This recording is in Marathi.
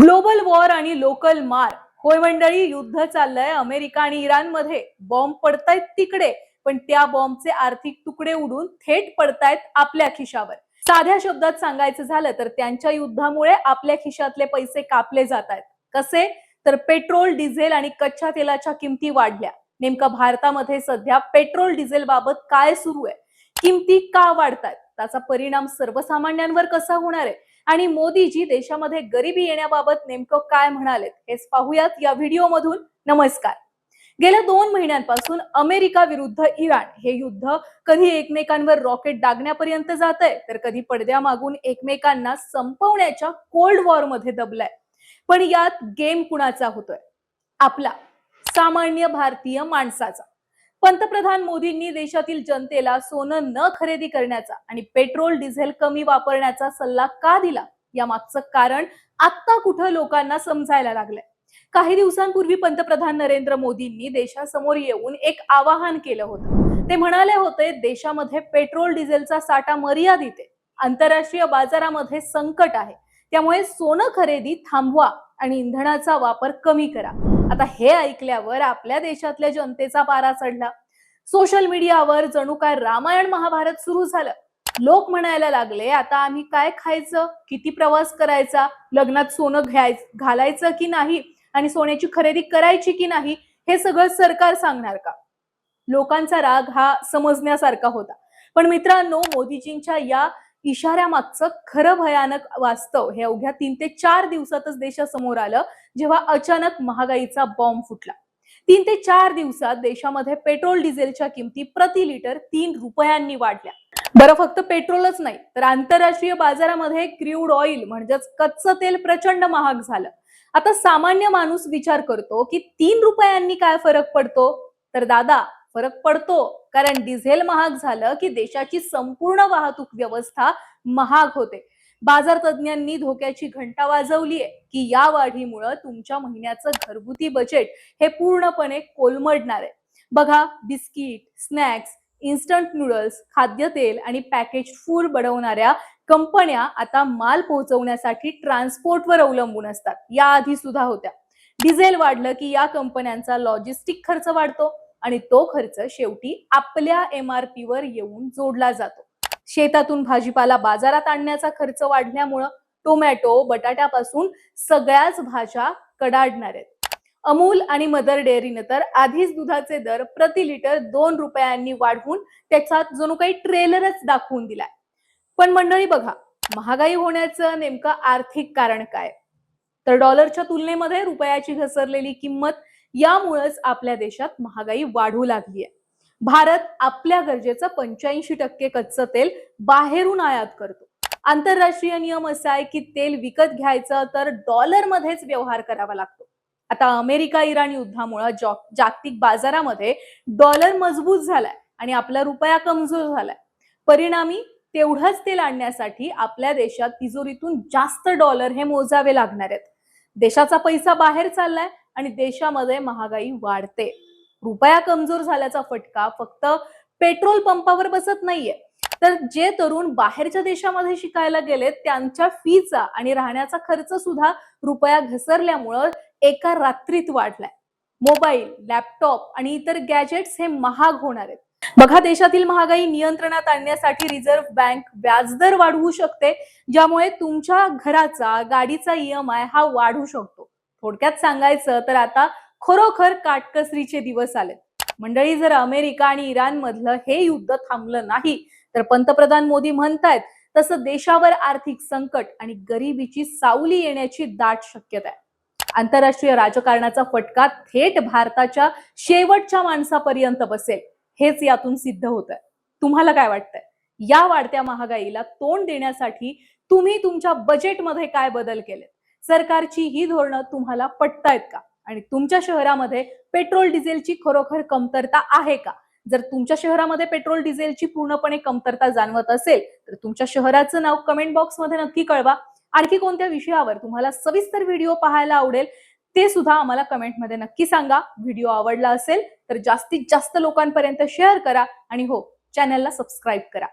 ग्लोबल वॉर आणि लोकल मार. होय मंडळी, युद्ध चाललंय अमेरिका आणि इराण मध्ये. बॉम्ब पडतायत तिकडे, पण त्या बॉम्बचे आर्थिक तुकडे उडून थेट पडतायत आपल्या खिशावर. साध्या शब्दात सांगायचं झालं तर त्यांच्या युद्धामुळे आपल्या खिशातले पैसे कापले जात आहेत. कसे? तर पेट्रोल, डिझेल आणि कच्च्या तेलाच्या किमती वाढल्या. नेमकं भारतामध्ये सध्या पेट्रोल डिझेल बाबत काय सुरू आहे? किमती का वाढतात? त्याचा परिणाम सर्वसामान्यांवर कसा होणार आहे? आणि मोदीजी देशामध्ये गरिबी येण्याबाबत नेमकं काय म्हणाले, हेच पाहूयात या व्हिडिओमधून. नमस्कार. गेल्या 2 महिन्यांपासून अमेरिका विरुद्ध इराण हे युद्ध कधी एकमेकांवर रॉकेट डागण्यापर्यंत जातंय, तर कधी पडद्यामागून एकमेकांना संपवण्याच्या कोल्ड वॉर मध्ये दबलाय. पण यात गेम कुणाचा होतोय? आपला, सामान्य भारतीय माणसाचा. पंतप्रधान मोदींनी देशातील जनतेला सोनं न खरेदी करण्याचा आणि पेट्रोल डिझेल कमी वापरण्याचा सल्ला का दिला, या मागचं कारण आता कुठं लोकांना समजायला लागलंय. काही दिवसांपूर्वी पंतप्रधान नरेंद्र मोदींनी देशासमोर येऊन एक आवाहन केलं होतं. ते म्हणाले होते, देशामध्ये पेट्रोल डिझेलचा साठा मर्यादित आहे, आंतरराष्ट्रीय बाजारामध्ये संकट आहे, त्यामुळे सोनं खरेदी थांबवा आणि इंधनाचा वापर कमी करा. आता हे ऐकल्यावर आपल्या देशातल्या जनतेचा पारा चढला. सोशल मीडियावर जणू काय रामायण महाभारत सुरू झालं. लोक म्हणायला लागले, आता आम्ही काय खायचं, किती प्रवास करायचा, लग्नात सोनं घालायचं की नाही आणि सोन्याची खरेदी करायची की नाही, हे सगळं सरकार सांगणार का? लोकांचा राग हा समजण्यासारखा होता. पण मित्रांनो, मोदीजींच्या या इशाऱ्यामागचं खरं भयानक वास्तव हे अवघ्या 3 ते 4 दिवसातच देशासमोर आलं, जेव्हा अचानक महागाईचा बॉम्ब फुटला. 3 ते 4 दिवसात देशामध्ये पेट्रोल डिझेलच्या किमती प्रति लिटर 3 रुपयांनी वाढल्या. बरं, फक्त पेट्रोलच नाही, तर आंतरराष्ट्रीय बाजारामध्ये क्रूड ऑइल म्हणजेच कच्चं तेल प्रचंड महाग झालं. आता सामान्य माणूस विचार करतो की 3 रुपयांनी काय फरक पडतो? तर दादा, फरक पडतो. कारण डिझेल महाग झालं की देशाची संपूर्ण वाहतूक व्यवस्था महाग होते. बाजार तज्ञांनी धोक्याची घंटा वाजवली आहे की या वाढीमुळे तुमच्या महिन्याचं घरगुती बजेट हे पूर्णपणे कोलमडणार आहे. बघा, बिस्किट, स्नॅक्स, इन्स्टंट नूडल्स, खाद्यतेल आणि पॅकेज फूड बनवणाऱ्या कंपन्या आता माल पोहोचवण्यासाठी ट्रान्सपोर्टवर अवलंबून असतात. याआधी सुद्धा होत्या. डिझेल वाढलं की या कंपन्यांचा लॉजिस्टिक खर्च वाढतो आणि तो खर्च शेवटी आपल्या MRP वर येऊन जोडला जातो. शेतातून भाजीपाला बाजारात आणण्याचा खर्च वाढल्यामुळं टोमॅटो, बटाट्यापासून सगळ्याच भाज्या कडाडणार आहेत. अमूल आणि मदर डेअरीनं तर आधीच दुधाचे दर प्रति लिटर 2 रुपयांनी वाढवून त्याचा जणू काही ट्रेलरच दाखवून दिलाय. पण मंडळी बघा, महागाई होण्याचं नेमकं आर्थिक कारण काय? तर डॉलरच्या तुलनेमध्ये रुपयाची घसरलेली किंमत, यामुळेच आपल्या देशात महागाई वाढू लागली आहे. भारत आपल्या गरजेचं 85% कच्चं तेल बाहेरून आयात करतो. आंतरराष्ट्रीय नियम असा आहे की तेल विकत घ्यायचं तर डॉलरमध्येच व्यवहार करावा लागतो. आता अमेरिका इराण युद्धामुळे जागतिक बाजारामध्ये डॉलर मजबूत झालाय आणि आपला रुपया कमजोर झालाय. परिणामी तेवढंच तेल आणण्यासाठी आपल्या देशात तिजोरीतून जास्त डॉलर हे मोजावे लागणार आहेत. देशाचा पैसा बाहेर चाललाय आणि देशामध्ये महागाई वाढते. रुपया कमजोर झाल्याचा फटका फक्त पेट्रोल पंपावर बसत नाहीये, तर जे तरुण बाहेरच्या देशामध्ये शिकायला गेलेत त्यांच्या फीचा आणि राहण्याचा खर्च सुद्धा रुपया घसरल्यामुळे एका रात्रीत वाढलाय. मोबाईल, लॅपटॉप आणि इतर गॅजेट्स हे महाग होणार आहेत. बघा, देशातील महागाई नियंत्रणात आणण्यासाठी रिझर्व्ह बँक व्याजदर वाढवू शकते, ज्यामुळे तुमच्या घराचा, गाडीचा EMI हा वाढू शकतो. थोडक्यात सांगायचं तर आता खरोखर काटकसरीचे दिवस आलेत. मंडळी, जर अमेरिका आणि इराण मधलं हे युद्ध थांबलं नाही, तर पंतप्रधान मोदी म्हणतायत तसं देशावर आर्थिक संकट आणि गरिबीची सावली येण्याची दाट शक्यता आहे. आंतरराष्ट्रीय राजकारणाचा फटका थेट भारताच्या शेवटच्या माणसापर्यंत बसेल, हेच यातून सिद्ध होतंय. तुम्हाला काय वाटतंय? या वाढत्या महागाईला तोंड देण्यासाठी तुम्ही तुमच्या बजेटमध्ये काय बदल केलेत? सरकारची ही धोरणं तुम्हाला पटतायत का? आणि तुमच्या शहरामध्ये पेट्रोल डिझेलची खरोखर कमतरता आहे का? जर तुमच्या शहरामध्ये पेट्रोल डिझेलची पूर्णपणे कमतरता जाणवत असेल, तर तुमच्या शहराचं नाव कमेंट बॉक्समध्ये नक्की कळवा. आणखी कोणत्या विषयावर तुम्हाला सविस्तर व्हिडिओ पाहायला आवडेल, ते सुद्धा आम्हाला कमेंटमध्ये नक्की सांगा. व्हिडिओ आवडला असेल तर जास्तीत जास्त लोकांपर्यंत शेअर करा आणि हो, चॅनलला सबस्क्राईब करा.